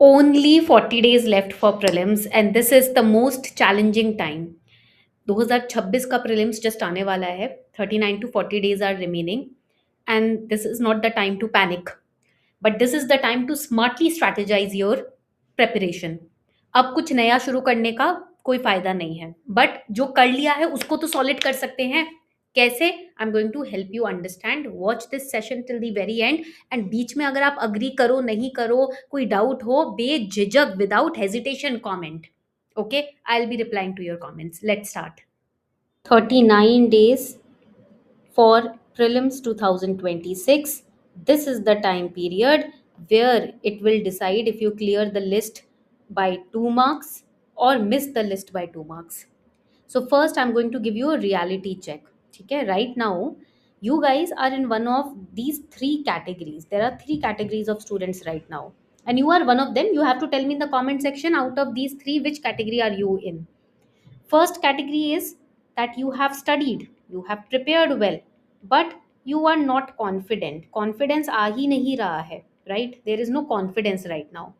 Only 40 days left for prelims, and this is the most challenging time. 2026 का prelims just आने वाला है. 39 to 40 days are remaining, and this is not the time to panic, but this is the time to smartly strategize your preparation. अब कुछ नया शुरू करने का कोई फायदा नहीं है, बट जो कर लिया है उसको तो सॉलिड कर सकते हैं. कैसे? I am going to help you understand. Watch this session till the very end. And बीच में अगर आप अग्री करो, नहीं करो, कोई डाउट हो, बेझिझक without hesitation comment. Okay, I will be replying to your comments. Let's start. 39 days for prelims 2026. This is the time period where it will decide if you clear the list by 2 marks or miss the list by 2 marks. So first I'm going to give you a reality check. Okay, right now you guys are in one of these three categories. There are three categories of students right now, and you are one of them. You have to tell me in the comment section, out of these three, which category are you in. First category is that you have studied, you have prepared well, but you are not confident. Confidence aa hi nahi raha hai, right? There is no confidence right now.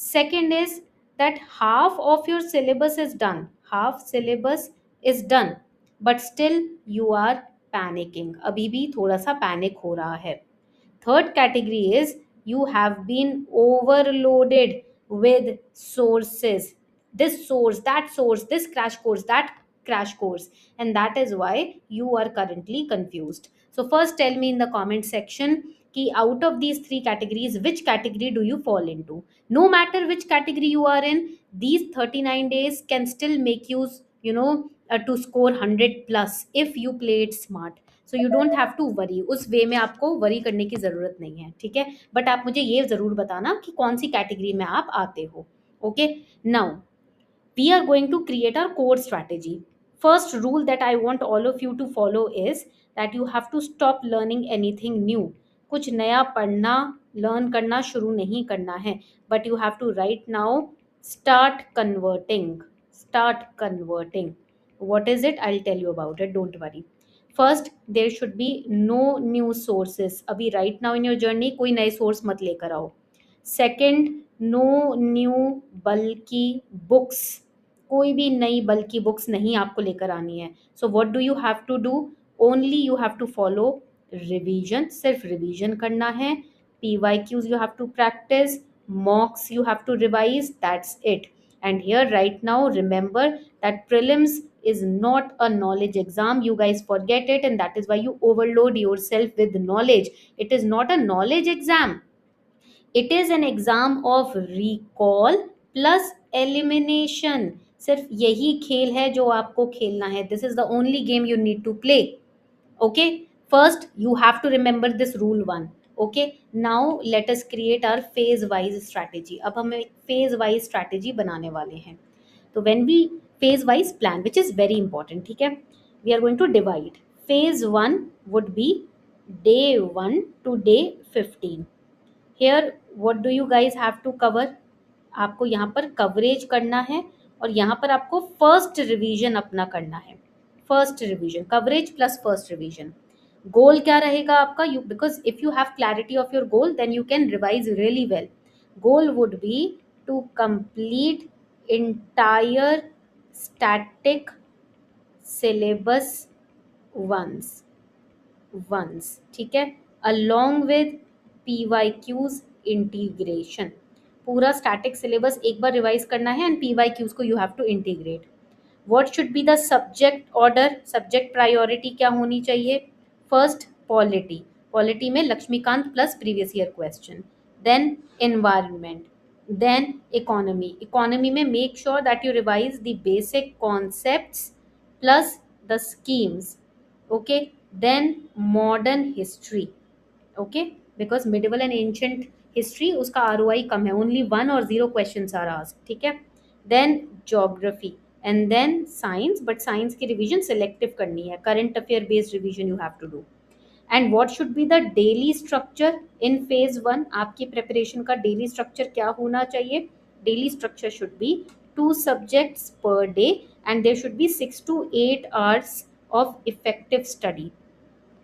Second is that half of your syllabus is done. Half syllabus is done, but still you are panicking. अभी भी थोड़ा सा panic हो रहा है. Third category is you have been overloaded with sources. This source, that source, this crash course, that crash course, and that is why you are currently confused. So first tell me in the comment section कि out of these three categories, which category do you fall into? No matter which category you are in, these 39 days can still make you, to score 100 plus if you play it smart. So you don't have to worry. उस way में आपको worry करने की ज़रूरत नहीं है, ठीक है? बट आप मुझे ये ज़रूर बताना कि कौन सी कैटेगरी में आप आते हो. Okay, now we are going to create our core strategy. First rule that I want all of you to follow is that you have to stop learning anything new. कुछ नया पढ़ना, लर्न करना शुरू नहीं करना है, but you have to right now start converting. Start converting. What is it? I'll tell you about it. Don't worry. First, there should be no new sources. अभी right now in your journey कोई नए source मत लेकर आओ. Second, no new bulky books. कोई भी नई बल्कि बुक्स नहीं आपको लेकर आनी है. So what do you have to do? Only you have to follow revision. सिर्फ रिवीजन करना है. PYQs you have to practice, mocks you have to revise. That's it. And here right now remember that prelims is not a knowledge exam. You guys forget it, and that is why you overload yourself with knowledge. It is not a knowledge exam. It is an exam of recall plus elimination. सिर्फ यही खेल है जो आपको खेलना है. This is the only game you need to play. Okay, first you have to remember this rule one. Okay, now let us create our phase wise strategy. अब हम एक फेज वाइज स्ट्रैटेजी बनाने वाले हैं. तो when we phase wise plan, which is very important, ठीक है, we are going to divide. Phase one would be day 1 to day 15. Here what do you guys have to cover? आपको यहाँ पर coverage करना है, और यहाँ पर आपको फर्स्ट रिवीजन अपना करना है. First revision, coverage plus first revision. Goal क्या रहेगा आपका? You, because if you have clarity of your goal then you can revise really well. Goal would be to complete entire static syllabus once, ठीक है, along with PYQs integration. पूरा static syllabus एक बार revise करना है, and PYQs को you have to integrate. What should be the subject order? Subject priority क्या होनी चाहिए? First polity. पॉलिटी में Lakshmikant plus previous year question. Then environment. Then economy. Economy में make sure that you revise the basic concepts plus the schemes. Okay, then modern history. Okay, because medieval and ancient history, उसका ROI कम है, only 1 or 0 question are asked, ठीक है. Then geography, and then science, but science की revision selective करनी है. Current affair based revision you have to do. And what should be the daily structure in phase one? आपकी preparation का daily structure क्या होना चाहिए? Daily structure should be 2 subjects per day, and there should be 6 to 8 hours of effective study.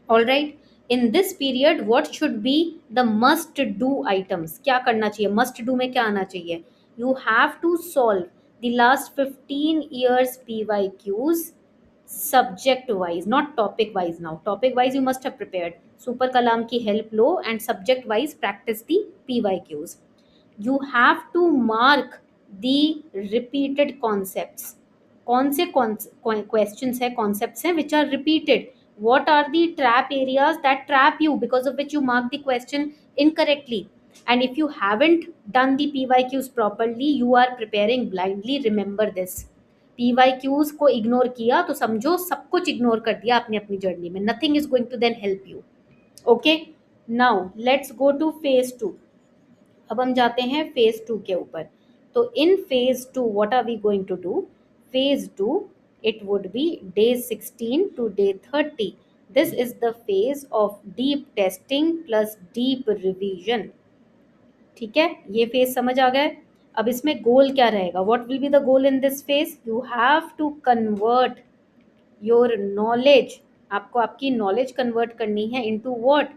All right. In this period what should be the must do items, क्या करना चाहिए, must do में क्या आना चाहिए, you have to solve the last 15 years PYQs subject wise, not topic wise. Now topic wise you must have prepared, super kalam ki help lo, and subject wise practice the PYQs. You have to mark the repeated concepts. कौन से questions है, concepts हैं which are repeated. What are the trap areas that trap you, because of which you mark the question incorrectly. And if you haven't done the PYQs properly, you are preparing blindly. Remember this. PYQs को ignore किया तो समझो सब कुछ ignore कर दिया आपने अपनी जर्नी में. Nothing is going to then help you. Okay, now let's go to phase 2. अब हम जाते हैं फेज 2 के ऊपर. तो in phase 2 what are we going to do? Phase 2 it would be day 16 to day 30. This is the phase of deep testing plus deep revision. ठीक है, ये फेज समझ आ गया. अब इसमें गोल क्या रहेगा? What will be the goal in this phase? You have to convert your knowledge. आपको आपकी नॉलेज कन्वर्ट करनी है into what?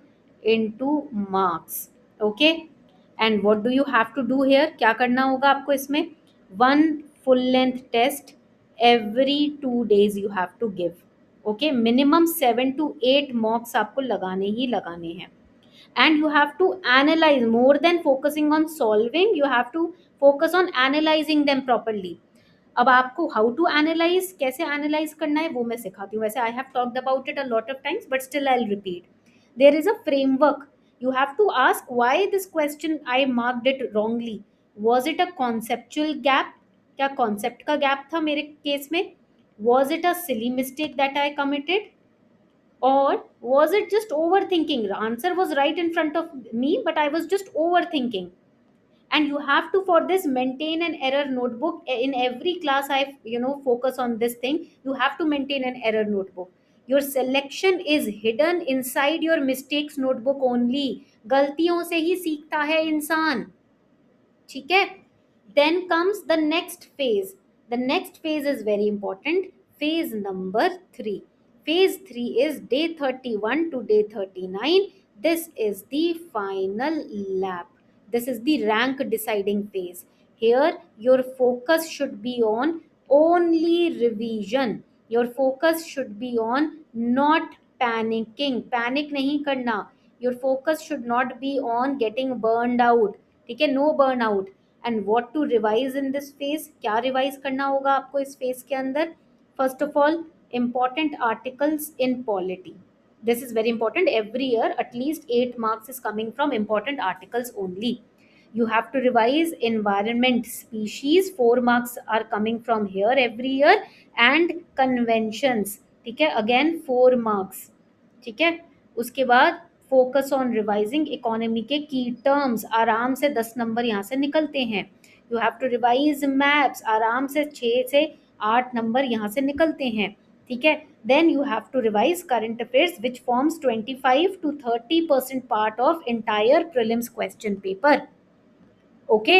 Into marks. Okay, and what do you have to do here? क्या करना होगा आपको इसमें? 1 full length test every 2 days you have to give. Okay, minimum 7 to 8 mocks आपको लगाने ही लगाने हैं. And you have to analyze, more than focusing on solving, you have to focus on analyzing them properly. अब आपको how to analyse, कैसे analyse करना है वो मैं सिखाती हूँ. वैसे I have talked about it a lot of times but still I will repeat. There is a framework. You have to ask why this question I marked it wrongly. Was it a conceptual gap? क्या concept का gap था मेरे case में? Was it a silly mistake that I committed, or was it just overthinking? The answer was right in front of me but I was just overthinking. And you have to for this maintain an error notebook. In every class I focus on this thing. You have to maintain an error notebook. Your selection is hidden inside your mistakes notebook only. गलतियों से ही सीखता है इंसान. ठीक है. Then comes the next phase. The next phase is very important. Phase number 3. Phase 3 is day 31 to day 39. This is the final lap. This is the rank deciding phase. Here your focus should be on only revision. Your focus should be on not panicking. Panic नहीं करना. Your focus should not be on getting burned out. ठीक है, no burn out. And what to revise in this phase? क्या revise करना होगा आपको इस phase के अंदर? First of all, important articles in polity. This is very important. Every year at least 8 marks is coming from important articles only. You have to revise environment, species. 4 marks are coming from here every year. And conventions, ठीक है, again 4 marks. ठीक है. उसके बाद focus on revising economy के की terms. आराम से 10 नंबर यहाँ से निकलते हैं. You have to revise maps. आराम से 6 से 8 नंबर यहाँ से निकलते हैं. ठीक है. Then you have to revise current affairs which forms 25 to 30% part of entire prelims question paper. Okay,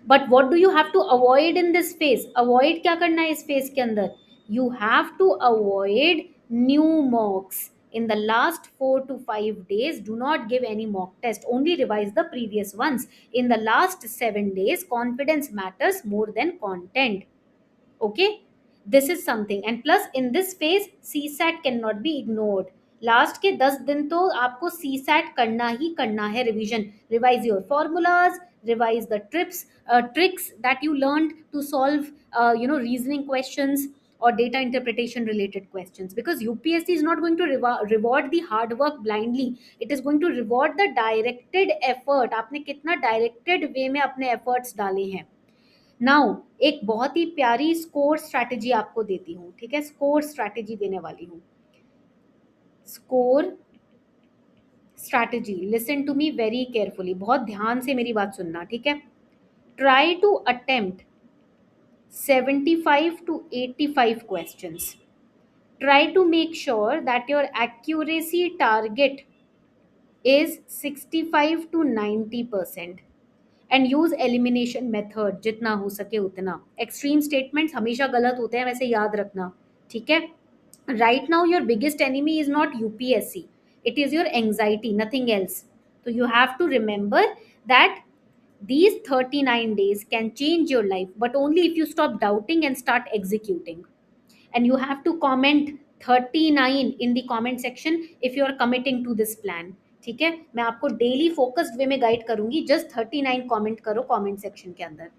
but what do you have to avoid in this phase? Avoid क्या करना है इस फेज के अंदर? You have to avoid new mocks. In the last 4 to 5 days, do not give any mock test. Only revise the previous ones. In the last 7 days, confidence matters more than content. Okay, this is something. And plus in this phase, CSAT cannot be ignored. Last के 10 दिन तो आपको CSAT करना ही करना है. Revision, revise your formulas, revise the tricks that you learned to solve reasoning questions or data interpretation related questions, because UPSC is not going to reward the hard work blindly. It is going to reward the directed effort. आपने कितना directed way में अपने efforts डाले हैं. Now एक बहुत ही प्यारी score strategy आपको देती हूँ. ठीक है, स्कोर स्ट्रैटेजी देने वाली हूँ. Score strategy, listen to me very carefully. बहुत ध्यान से मेरी बात सुनना. ठीक है. Try to attempt 75 to 85 questions. Try to make sure that your accuracy target is 65 to 90%. And use elimination method जितना हो सके उतना. एक्सट्रीम स्टेटमेंट्स हमेशा गलत होते हैं, वैसे याद रखना. ठीक है. Right now your biggest enemy is not UPSC. It is your anxiety, nothing else. So you have to remember that these 39 days can change your life, but only if you stop doubting and start executing. And you have to comment 39 in the comment section if you are committing to this plan. ठीक है, मैं आपको daily focused वे में guide करूंगी, just 39 comment करो comment section के अंदर.